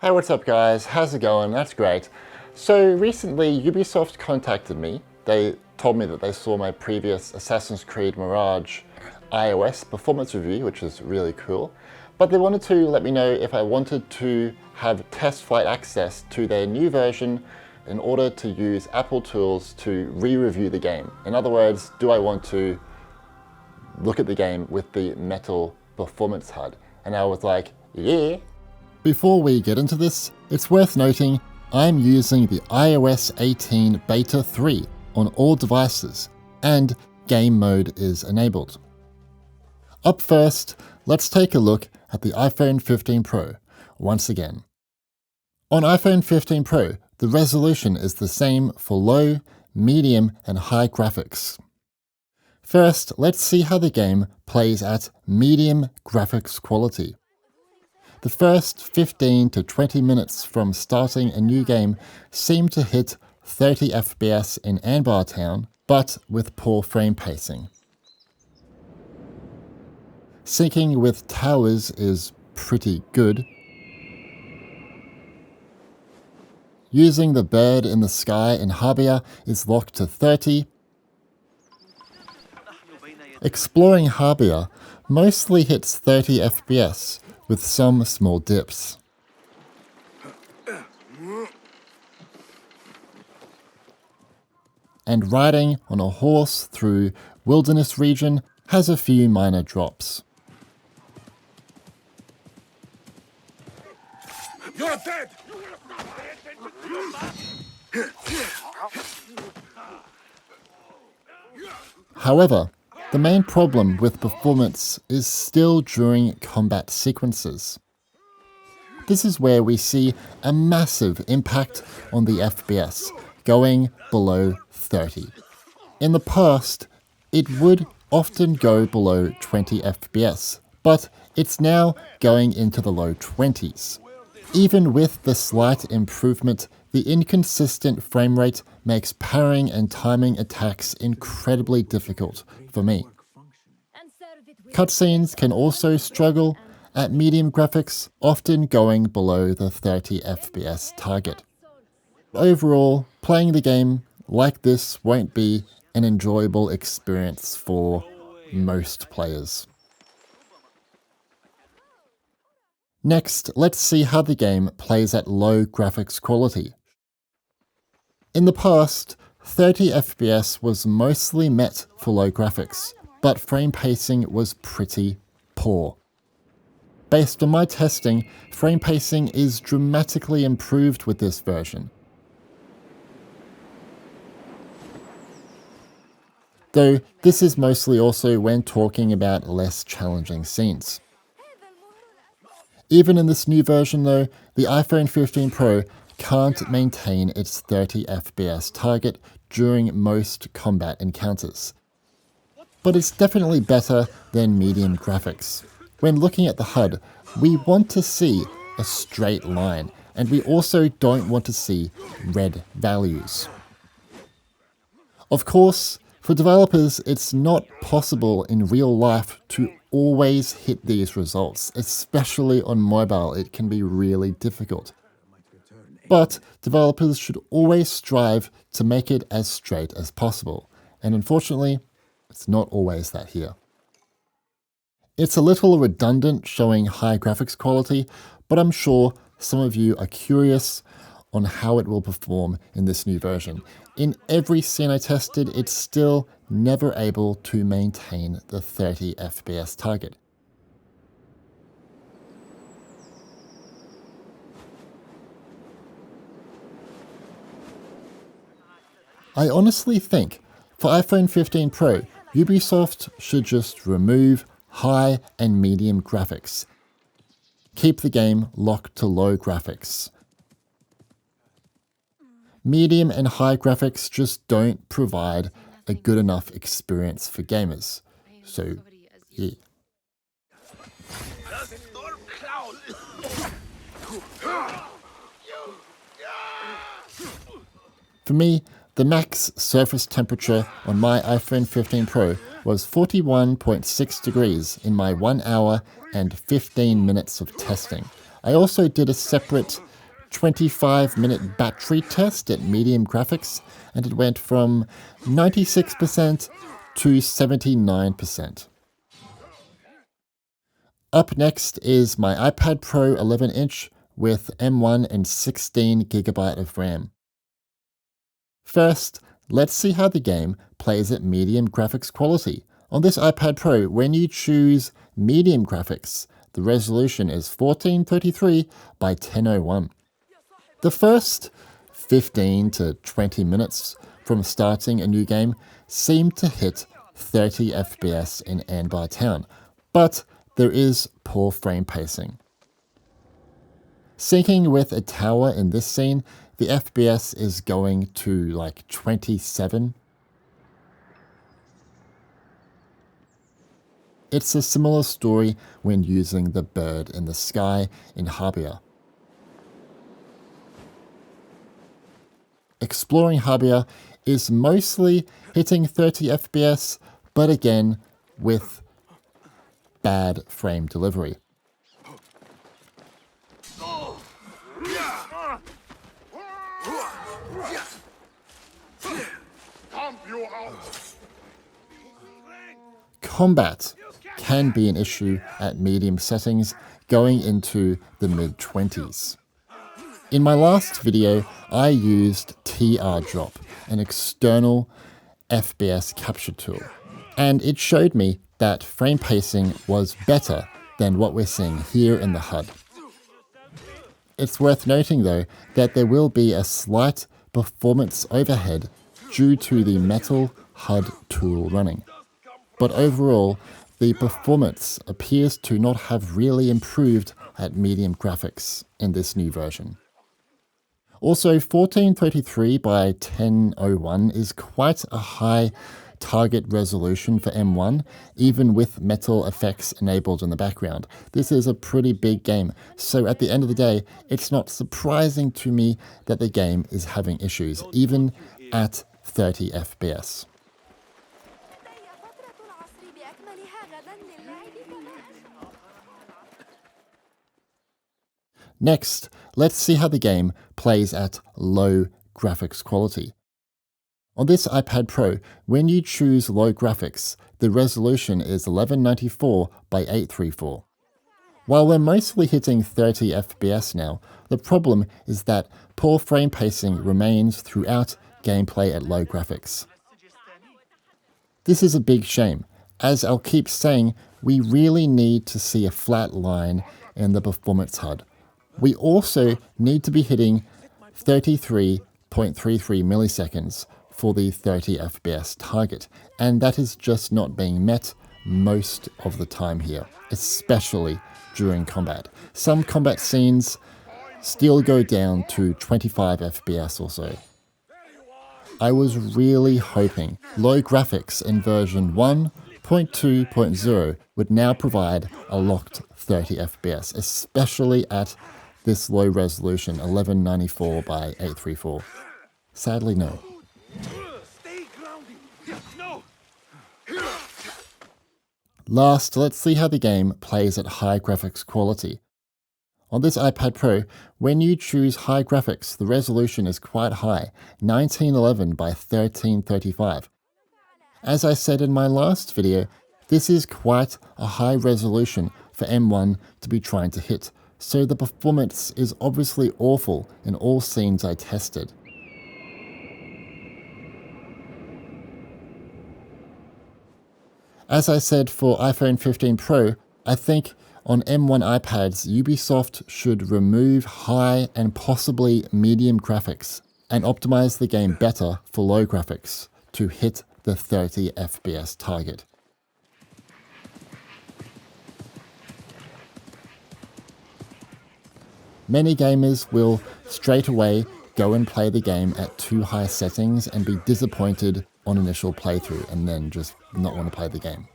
Hey, what's up guys? How's it going? That's great. So recently Ubisoft contacted me. They told me that they saw my previous Assassin's Creed Mirage iOS performance review, which is really cool. But they wanted to let me know if I wanted to have test flight access to their new version in order to use Apple tools to re-review the game. In other words, do I want to look at the game with the metal performance HUD? And I was like, yeah. Before we get into this, it's worth noting I'm using the iOS 18 Beta 3 on all devices, and game mode is enabled. Up first, let's take a look at the iPhone 15 Pro once again. On iPhone 15 Pro, the resolution is the same for low, medium, and high graphics. First, let's see how the game plays at medium graphics quality. The first 15 to 20 minutes from starting a new game seem to hit 30 FPS in Anbar Town, but with poor frame pacing. Syncing with towers is pretty good. Using the bird in the sky in Habia is locked to 30. Exploring Habia mostly hits 30 FPS, with some small dips. And riding on a horse through wilderness region has a few minor drops. You're dead! However, the main problem with performance is still during combat sequences. This is where we see a massive impact on the FPS, going below 30. In the past, it would often go below 20 FPS, but it's now going into the low 20s. Even with the slight improvement, the inconsistent frame rate makes parrying and timing attacks incredibly difficult for me. Cutscenes can also struggle at medium graphics, often going below the 30 FPS target. Overall, playing the game like this won't be an enjoyable experience for most players. Next, let's see how the game plays at low graphics quality. In the past, 30 FPS was mostly met for low graphics, but frame pacing was pretty poor. Based on my testing, frame pacing is dramatically improved with this version. Though this is mostly also when talking about less challenging scenes. Even in this new version though, the iPhone 15 Pro can't maintain its 30 FPS target during most combat encounters. But it's definitely better than medium graphics. When looking at the HUD, we want to see a straight line, and we also don't want to see red values. Of course, for developers, it's not possible in real life to always hit these results, especially on mobile. It can be really difficult. But developers should always strive to make it as straight as possible, and unfortunately, it's not always that here. It's a little redundant showing high graphics quality, but I'm sure some of you are curious on how it will perform in this new version. In every scene I tested, it's still never able to maintain the 30 FPS target. I honestly think for iPhone 15 Pro, Ubisoft should just remove high and medium graphics. Keep the game locked to low graphics. Medium and high graphics just don't provide a good enough experience for gamers. So, yeah. For me, the max surface temperature on my iPhone 15 Pro was 41.6 degrees in my 1 hour and 15 minutes of testing. I also did a separate 25-minute battery test at medium graphics, and it went from 96% to 79%. Up next is my iPad Pro 11-inch with M1 and 16GB of RAM. First, let's see how the game plays at medium graphics quality. On this iPad Pro, when you choose medium graphics, the resolution is 1433 by 1001. The first 15 to 20 minutes from starting a new game seem to hit 30 FPS in Anbar Town, but there is poor frame pacing. Syncing with a tower in this scene, the FPS is going to like 27. It's a similar story when using the bird in the sky in Habia. Exploring Habia is mostly hitting 30 FPS, but again with bad frame delivery. Combat can be an issue at medium settings going into the mid-20s. In my last video, I used TR Drop, an external FPS capture tool, and it showed me that frame pacing was better than what we're seeing here in the HUD. It's worth noting though that there will be a slight performance overhead due to the metal HUD tool running. But overall, the performance appears to not have really improved at medium graphics in this new version. Also, 1433 by 1001 is quite a high target resolution for M1, even with metal effects enabled in the background. This is a pretty big game, so at the end of the day, it's not surprising to me that the game is having issues, even at 30 FPS. Next, let's see how the game plays at low graphics quality. On this iPad Pro, when you choose low graphics, the resolution is 1194 by 834. While we're mostly hitting 30 FPS now, the problem is that poor frame pacing remains throughout gameplay at low graphics. This is a big shame. As I'll keep saying, we really need to see a flat line in the performance HUD. We also need to be hitting 33.33 milliseconds for the 30 FPS target, and that is just not being met most of the time here, especially during combat. Some combat scenes still go down to 25 FPS or so. I was really hoping low graphics in version 1.2.0 would now provide a locked 30 FPS, especially at this low resolution 1194 by 834. Sadly, no. Last, let's see how the game plays at high graphics quality. On this iPad Pro, when you choose high graphics, the resolution is quite high, 1911 by 1335. As I said in my last video, this is quite a high resolution for M1 to be trying to hit, so the performance is obviously awful in all scenes I tested. As I said for iPhone 15 Pro, I think on M1 iPads, Ubisoft should remove high and possibly medium graphics and optimize the game better for low graphics to hit the 30 FPS target. Many gamers will straight away go and play the game at too high settings and be disappointed on initial playthrough and then just not want to play the game.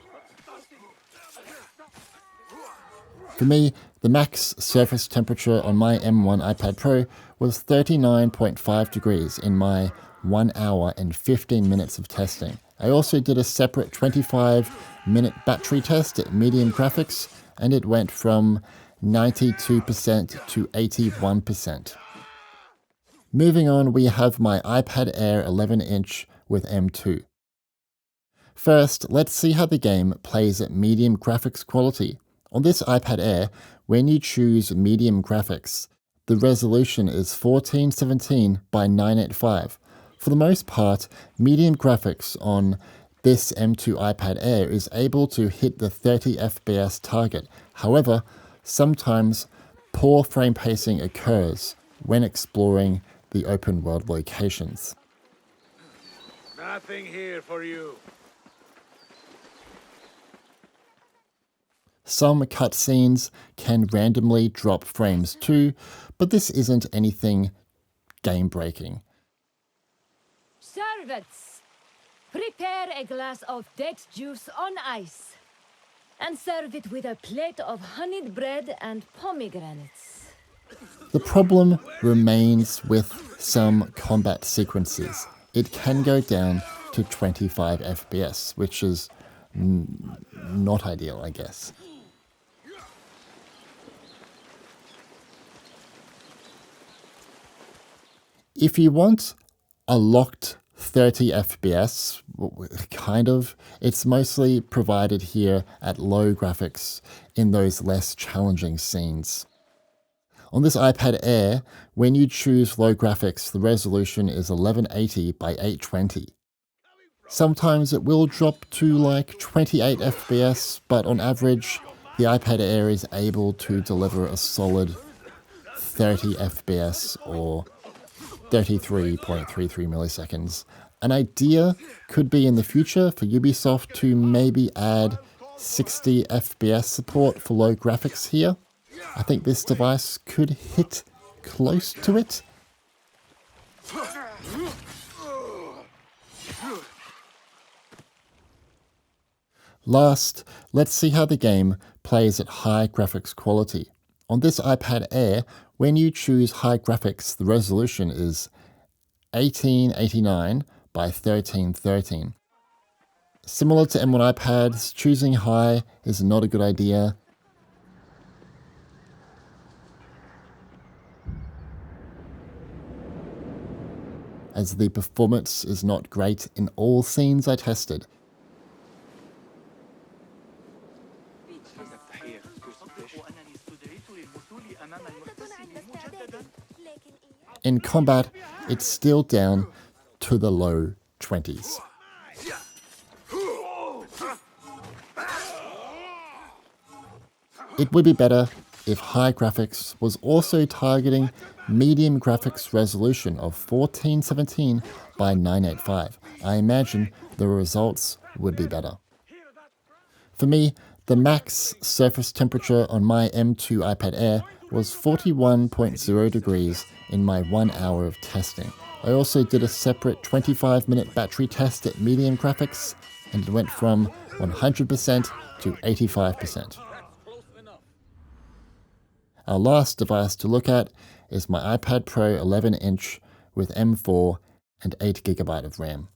For me, the max surface temperature on my M1 iPad Pro was 39.5 degrees in my 1 hour and 15 minutes of testing. I also did a separate 25-minute battery test at medium graphics, and it went from 92% to 81%. Moving on, we have my iPad Air 11-inch with M2. First, let's see how the game plays at medium graphics quality. On this iPad Air, when you choose medium graphics, the resolution is 1470 by 985. For the most part, medium graphics on this M2 iPad Air is able to hit the 30 FPS target. However, sometimes poor frame pacing occurs when exploring the open world locations. Nothing here for you. Some cutscenes can randomly drop frames too, but this isn't anything game-breaking. Servants, prepare a glass of date juice on ice and serve it with a plate of honeyed bread and pomegranates. The problem remains with some combat sequences. It can go down to 25 FPS, which is not ideal, I guess. If you want a locked 30 FPS, kind of, it's mostly provided here at low graphics in those less challenging scenes. On this iPad Air, when you choose low graphics, the resolution is 1180 by 820. Sometimes it will drop to like 28 FPS, but on average, the iPad Air is able to deliver a solid 30 FPS or 33.33 milliseconds. An idea could be in the future for Ubisoft to maybe add 60 FPS support for low graphics here. I think this device could hit close to it. Last, let's see how the game plays at high graphics quality. On this iPad Air, when you choose high graphics, the resolution is 1889 by 1313. Similar to M1 iPads, choosing high is not a good idea. As the performance is not great in all scenes I tested. In combat, it's still down to the low 20s. It would be better if high graphics was also targeting medium graphics resolution of 1470 by 985. I imagine the results would be better. For me, the max surface temperature on my M2 iPad Air was 41.0 degrees in my 1 hour of testing. I also did a separate 25-minute battery test at medium graphics, and it went from 100% to 85%. Our last device to look at is my iPad Pro 11-inch with M4 and 8GB of RAM.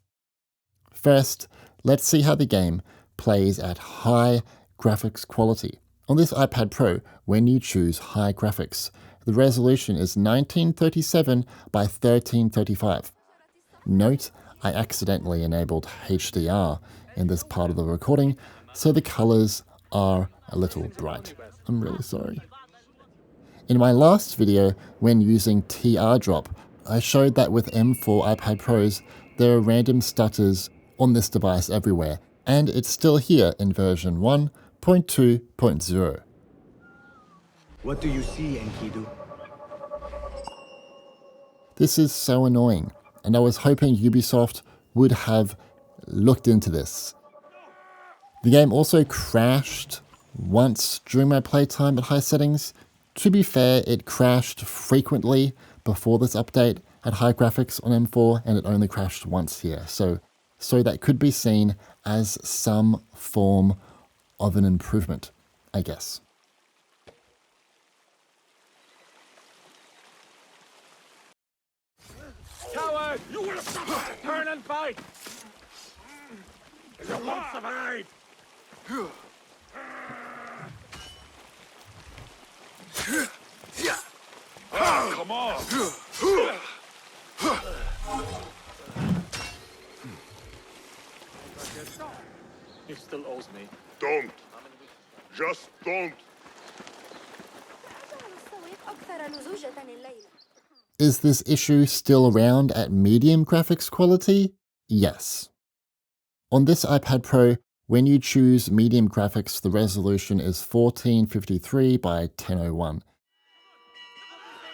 First, let's see how the game plays at high graphics quality. On this iPad Pro, when you choose high graphics, the resolution is 1937 by 1335. Note, I accidentally enabled HDR in this part of the recording, so the colors are a little bright. I'm really sorry. In my last video, when using TR drop, I showed that with M4 iPad Pros, there are random stutters on this device everywhere, and it's still here in version 1.2.0. What do you see, Enkidu? This is so annoying, and I was hoping Ubisoft would have looked into this. The game also crashed once during my playtime at high settings. To be fair, it crashed frequently before this update at high graphics on M4, and it only crashed once here. So that could be seen as some form of an improvement, I guess. Coward! Turn and fight! You won't survive! Come on! still owes me. Don't. Just don't. Is this issue still around at medium graphics quality? Yes. On this iPad Pro, when you choose medium graphics, the resolution is 1453 by 1001.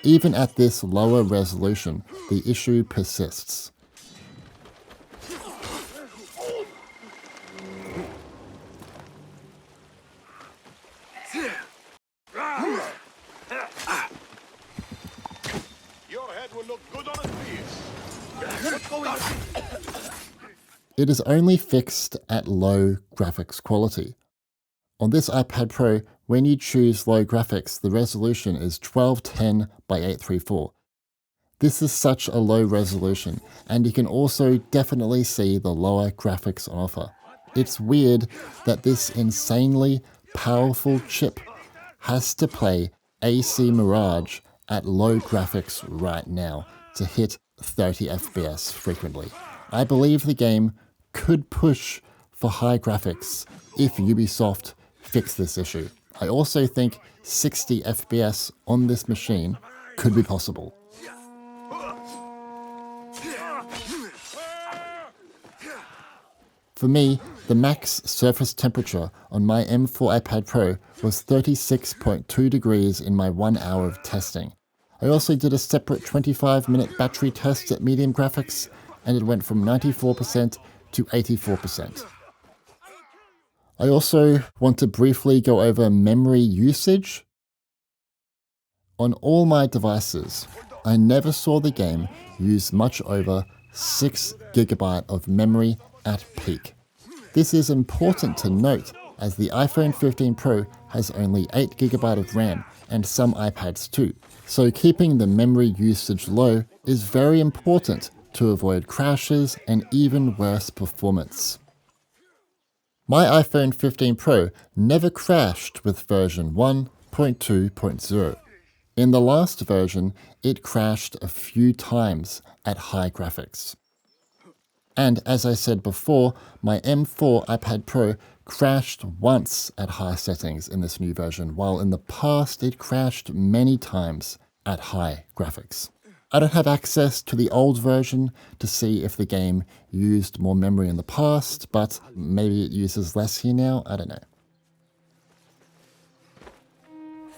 Even at this lower resolution, the issue persists. Your head will look good on a spear. What's going on? It is only fixed at low graphics quality. On this iPad Pro, when you choose low graphics, the resolution is 1210 by 834. This is such a low resolution, and you can also definitely see the lower graphics on offer. It's weird that this insanely powerful chip has to play AC Mirage at low graphics right now to hit 30 FPS frequently. I believe the game could push for high graphics if Ubisoft fixed this issue. I also think 60 FPS on this machine could be possible. For me, the max surface temperature on my M4 iPad Pro was 36.2 degrees in my 1 hour of testing. I also did a separate 25-minute battery test at medium graphics, and it went from 94% to 84%. I also want to briefly go over memory usage. On all my devices, I never saw the game use much over 6 GB of memory at peak. This is important to note, as the iPhone 15 Pro has only 8 GB of RAM, and some iPads too. So keeping the memory usage low is very important to avoid crashes and even worse performance. My iPhone 15 Pro never crashed with version 1.2.0. In the last version, it crashed a few times at high graphics. And as I said before, my M4 iPad Pro crashed once at high settings in this new version, while in the past it crashed many times at high graphics. I don't have access to the old version to see if the game used more memory in the past, but maybe it uses less here now, I don't know.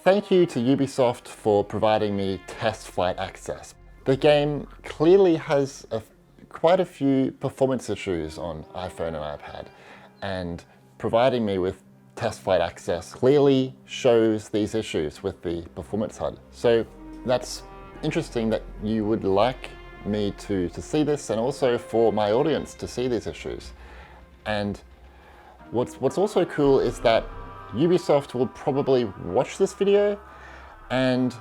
Thank you to Ubisoft for providing me test flight access. The game clearly has quite a few performance issues on iPhone and iPad, and providing me with test flight access clearly shows these issues with the performance HUD. So that's interesting that you would like me to see this, and also for my audience to see these issues. And what's also cool is that Ubisoft will probably watch this video and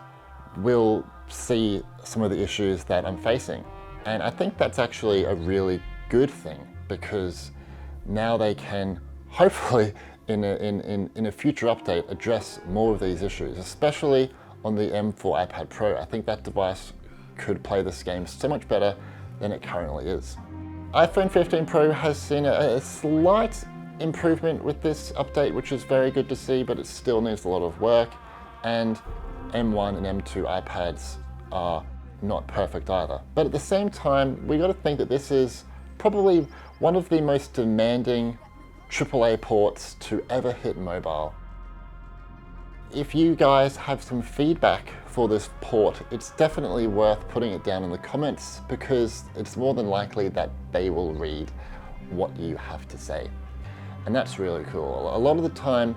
will see some of the issues that I'm facing. And I think that's actually a really good thing, because now they can hopefully in a future update address more of these issues, especially on the M4 iPad Pro. I think that device could play this game so much better than it currently is. iPhone 15 Pro has seen a slight improvement with this update, which is very good to see, but it still needs a lot of work. And M1 and M2 iPads are not perfect either. But at the same time, we got to think that this is probably one of the most demanding AAA ports to ever hit mobile. If you guys have some feedback for this port, it's definitely worth putting it down in the comments, because it's more than likely that they will read what you have to say. And that's really cool. A lot of the time,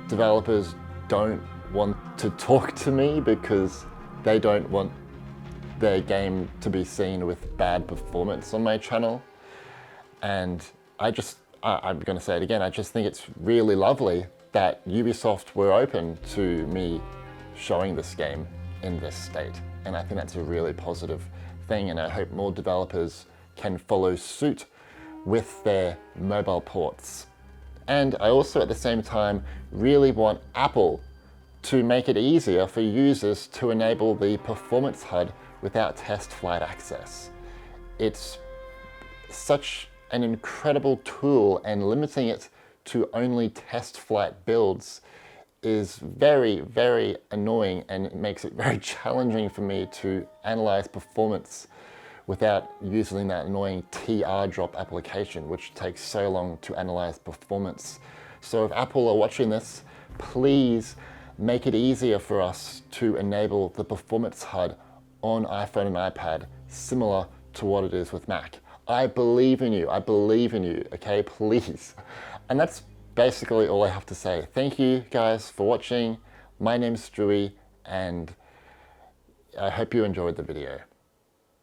developers don't want to talk to me because they don't want their game to be seen with bad performance on my channel. And I'm gonna say it again, I just think it's really lovely that Ubisoft were open to me showing this game in this state. And I think that's a really positive thing, and I hope more developers can follow suit with their mobile ports. And I also at the same time really want Apple to make it easier for users to enable the performance HUD without test flight access. It's such an incredible tool, and limiting it to only test flight builds is very, very annoying, and it makes it very challenging for me to analyze performance without using that annoying TR drop application, which takes so long to analyze performance. So if Apple are watching this, please make it easier for us to enable the performance HUD on iPhone and iPad, similar to what it is with Mac. I believe in you, okay, please. And that's basically all I have to say. Thank you guys for watching. My name's Stewie, and I hope you enjoyed the video.